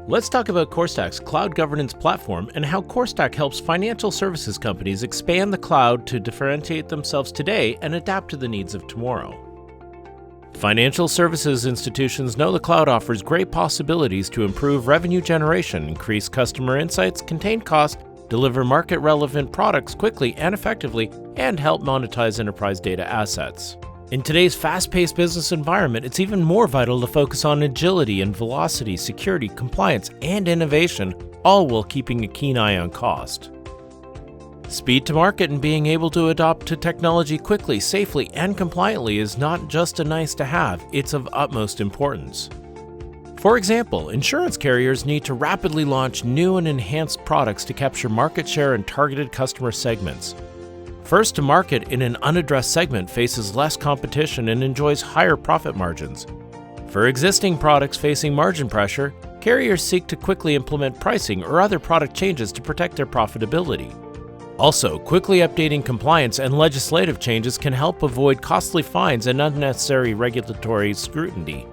Let's talk about CoreStack's cloud governance platform and how CoreStack helps financial services companies expand the cloud to differentiate themselves today and adapt to the needs of tomorrow. Financial services institutions know the cloud offers great possibilities to improve revenue generation, increase customer insights, contain costs, deliver market-relevant products quickly and effectively, and help monetize enterprise data assets. In today's fast-paced business environment, it's even more vital to focus on agility and velocity, security, compliance, and innovation, all while keeping a keen eye on cost. Speed to market and being able to adopt to technology quickly, safely, and compliantly is not just a nice-to-have, it's of utmost importance. For example, insurance carriers need to rapidly launch new and enhanced products to capture market share in targeted customer segments. First to market in an unaddressed segment faces less competition and enjoys higher profit margins. For existing products facing margin pressure, carriers seek to quickly implement pricing or other product changes to protect their profitability. Also, quickly updating compliance and legislative changes can help avoid costly fines and unnecessary regulatory scrutiny.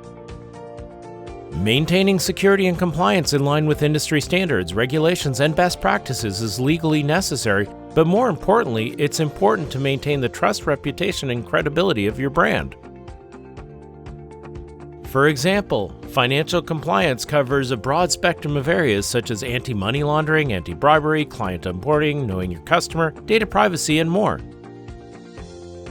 Maintaining security and compliance in line with industry standards, regulations, and best practices is legally necessary, but more importantly, it's important to maintain the trust, reputation, and credibility of your brand. For example, financial compliance covers a broad spectrum of areas such as anti-money laundering, anti-bribery, client onboarding, knowing your customer, data privacy, and more.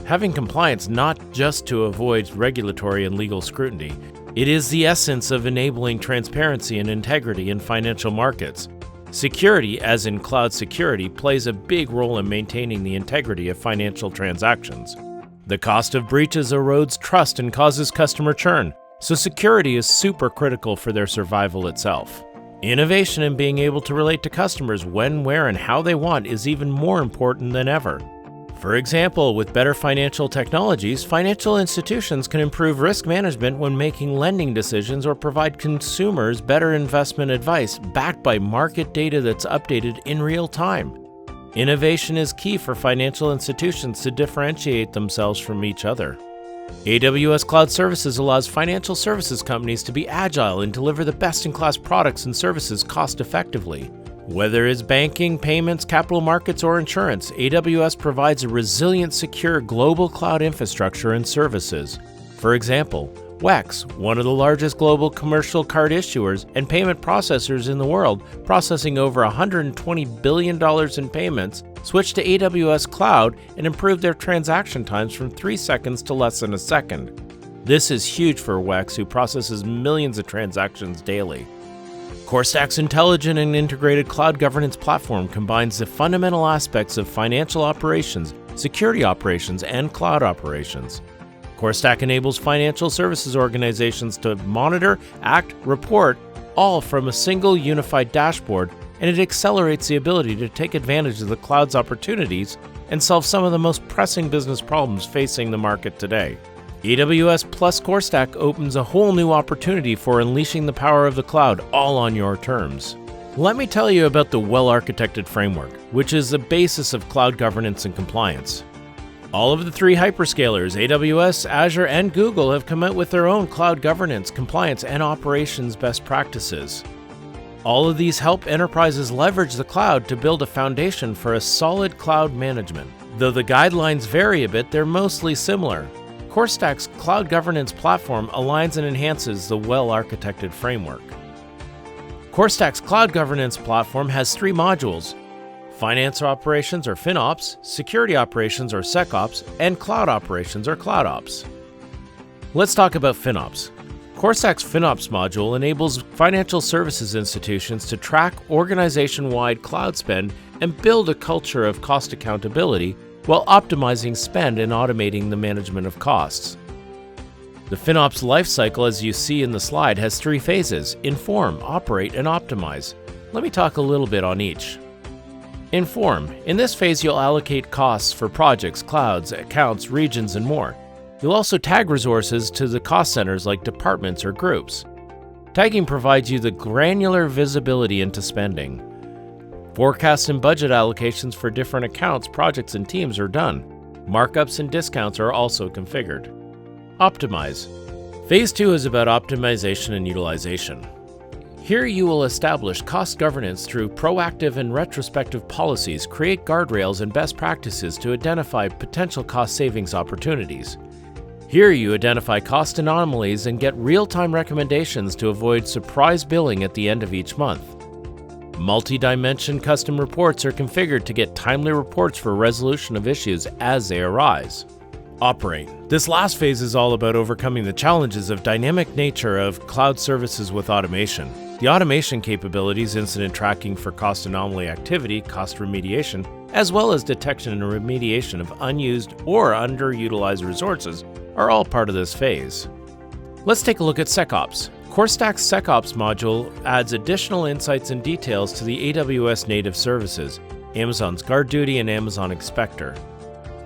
Having compliance not just to avoid regulatory and legal scrutiny, it is the essence of enabling transparency and integrity in financial markets. Security, as in cloud security, plays a big role in maintaining the integrity of financial transactions. The cost of breaches erodes trust and causes customer churn, so security is super critical for their survival itself. Innovation and being able to relate to customers when, where, and how they want is even more important than ever. For example, with better financial technologies, financial institutions can improve risk management when making lending decisions or provide consumers better investment advice backed by market data that's updated in real time. Innovation is key for financial institutions to differentiate themselves from each other. AWS Cloud Services allows financial services companies to be agile and deliver the best-in-class products and services cost-effectively. Whether it's banking, payments, capital markets, or insurance, AWS provides a resilient, secure global cloud infrastructure and services. For example, WEX, one of the largest global commercial card issuers and payment processors in the world, processing over $120 billion in payments, switched to AWS Cloud and improved their transaction times from 3 seconds to less than a second. This is huge for WEX, who processes millions of transactions daily. CoreStack's intelligent and integrated cloud governance platform combines the fundamental aspects of financial operations, security operations, and cloud operations. CoreStack enables financial services organizations to monitor, act, report, all from a single unified dashboard, and it accelerates the ability to take advantage of the cloud's opportunities and solve some of the most pressing business problems facing the market today. AWS plus CoreStack opens a whole new opportunity for unleashing the power of the cloud, all on your terms. Let me tell you about the well-architected framework, which is the basis of cloud governance and compliance. All of the 3 hyperscalers, AWS, Azure, and Google, have come out with their own cloud governance, compliance, and operations best practices. All of these help enterprises leverage the cloud to build a foundation for a solid cloud management. Though the guidelines vary a bit, they're mostly similar. CoreStack's cloud governance platform aligns and enhances the well-architected framework. CoreStack's cloud governance platform has 3 modules: finance operations or FinOps, security operations or SecOps, and cloud operations or CloudOps. Let's talk about FinOps. CoreStack's FinOps module enables financial services institutions to track organization-wide cloud spend and build a culture of cost accountability while optimizing spend and automating the management of costs. The FinOps lifecycle, as you see in the slide, has 3 phases: inform, operate, and optimize. Let me talk a little bit on each. Inform. In this phase, you'll allocate costs for projects, clouds, accounts, regions, and more. You'll also tag resources to the cost centers like departments or groups. Tagging provides you the granular visibility into spending. Forecasts and budget allocations for different accounts, projects, and teams are done. Markups and discounts are also configured. Optimize. Phase 2 is about optimization and utilization. Here you will establish cost governance through proactive and retrospective policies, create guardrails and best practices to identify potential cost savings opportunities. Here you identify cost anomalies and get real-time recommendations to avoid surprise billing at the end of each month. Multi-dimension custom reports are configured to get timely reports for resolution of issues as they arise. Operate. This last phase is all about overcoming the challenges of dynamic nature of cloud services with automation. The automation capabilities, incident tracking for cost anomaly activity, cost remediation, as well as detection and remediation of unused or underutilized resources are all part of this phase. Let's take a look at SecOps. CoreStack's SecOps module adds additional insights and details to the AWS native services, Amazon's GuardDuty and Amazon Inspector.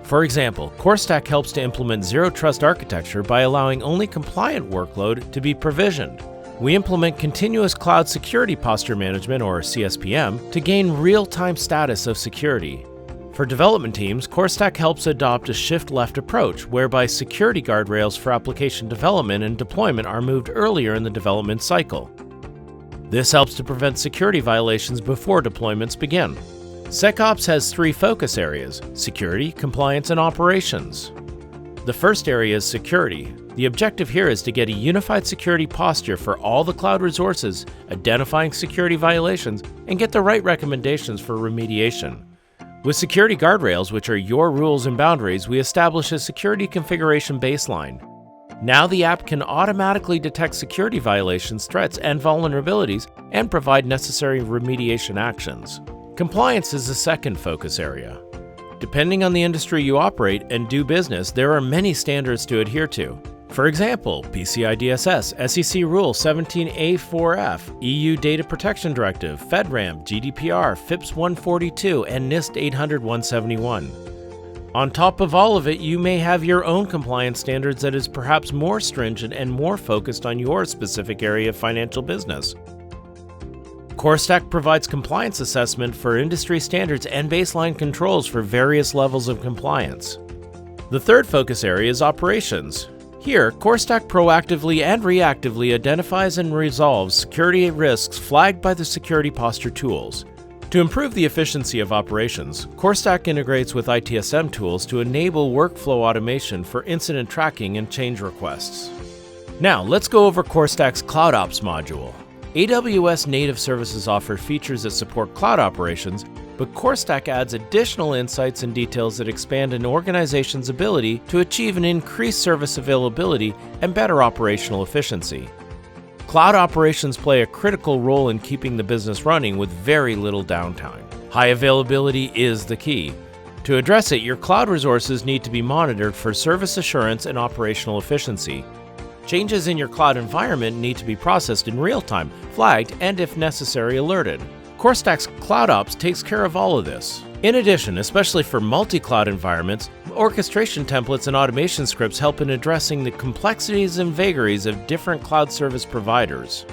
For example, CoreStack helps to implement Zero Trust architecture by allowing only compliant workload to be provisioned. We implement Continuous Cloud Security Posture Management, or CSPM, to gain real-time status of security. For development teams, CoreStack helps adopt a shift-left approach, whereby security guardrails for application development and deployment are moved earlier in the development cycle. This helps to prevent security violations before deployments begin. SecOps has three focus areas: security, compliance, and operations. The first area is security. The objective here is to get a unified security posture for all the cloud resources, identifying security violations, and get the right recommendations for remediation. With security guardrails, which are your rules and boundaries, we establish a security configuration baseline. Now the app can automatically detect security violations, threats, and vulnerabilities, and provide necessary remediation actions. Compliance is the second focus area. Depending on the industry you operate and do business, there are many standards to adhere to. For example, PCI DSS, SEC Rule 17A4F, EU Data Protection Directive, FedRAMP, GDPR, FIPS 142, and NIST 800-171. On top of all of it, you may have your own compliance standards that is perhaps more stringent and more focused on your specific area of financial business. CoreStack provides compliance assessment for industry standards and baseline controls for various levels of compliance. The third focus area is operations. Here, CoreStack proactively and reactively identifies and resolves security risks flagged by the security posture tools. To improve the efficiency of operations, CoreStack integrates with ITSM tools to enable workflow automation for incident tracking and change requests. Now, let's go over CoreStack's CloudOps module. AWS native services offer features that support cloud operations, but CoreStack adds additional insights and details that expand an organization's ability to achieve an increased service availability and better operational efficiency. Cloud operations play a critical role in keeping the business running with very little downtime. High availability is the key. To address it, your cloud resources need to be monitored for service assurance and operational efficiency. Changes in your cloud environment need to be processed in real time, flagged, and if necessary, alerted. CoreStack's CloudOps takes care of all of this. In addition, especially for multi-cloud environments, orchestration templates and automation scripts help in addressing the complexities and vagaries of different cloud service providers.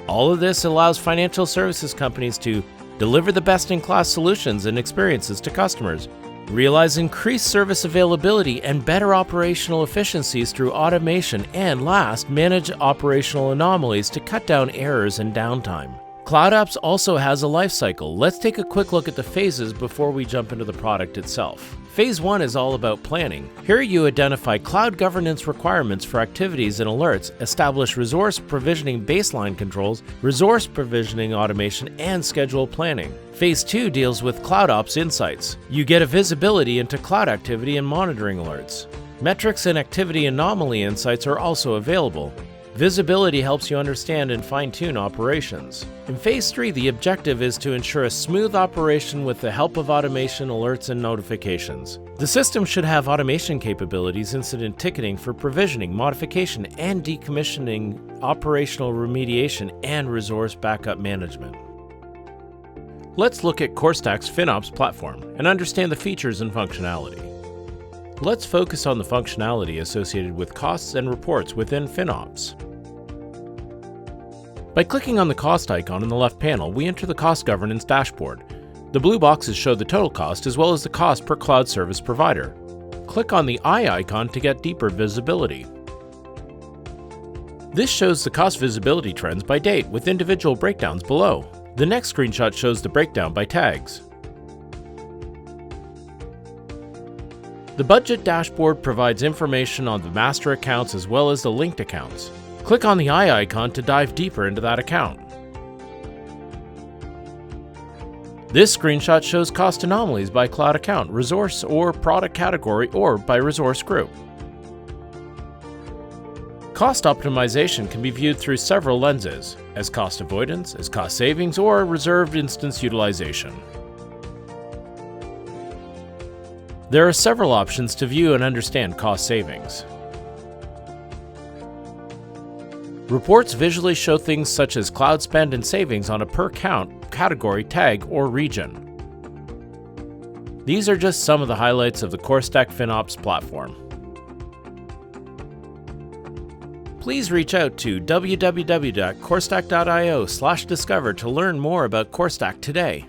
All of this allows financial services companies to deliver the best-in-class solutions and experiences to customers, realize increased service availability and better operational efficiencies through automation, and last, manage operational anomalies to cut down errors and downtime. CloudOps also has a life cycle. Let's take a quick look at the phases before we jump into the product itself. Phase 1 is all about planning. Here you identify cloud governance requirements for activities and alerts, establish resource provisioning baseline controls, resource provisioning automation, and schedule planning. Phase 2 deals with CloudOps insights. You get a visibility into cloud activity and monitoring alerts. Metrics and activity anomaly insights are also available. Visibility helps you understand and fine-tune operations. In Phase 3, the objective is to ensure a smooth operation with the help of automation, alerts, and notifications. The system should have automation capabilities, incident ticketing for provisioning, modification, and decommissioning, operational remediation, and resource backup management. Let's look at CoreStack's FinOps platform and understand the features and functionality. Let's focus on the functionality associated with costs and reports within FinOps. By clicking on the cost icon in the left panel, we enter the cost governance dashboard. The blue boxes show the total cost as well as the cost per cloud service provider. Click on the eye icon to get deeper visibility. This shows the cost visibility trends by date with individual breakdowns below. The next screenshot shows the breakdown by tags. The budget dashboard provides information on the master accounts as well as the linked accounts. Click on the eye icon to dive deeper into that account. This screenshot shows cost anomalies by cloud account, resource or product category, or by resource group. Cost optimization can be viewed through several lenses, as cost avoidance, as cost savings, or reserved instance utilization. There are several options to view and understand cost savings. Reports visually show things such as cloud spend and savings on a per count, category, tag, or region. These are just some of the highlights of the CoreStack FinOps platform. Please reach out to www.corestack.io/discover to learn more about CoreStack today.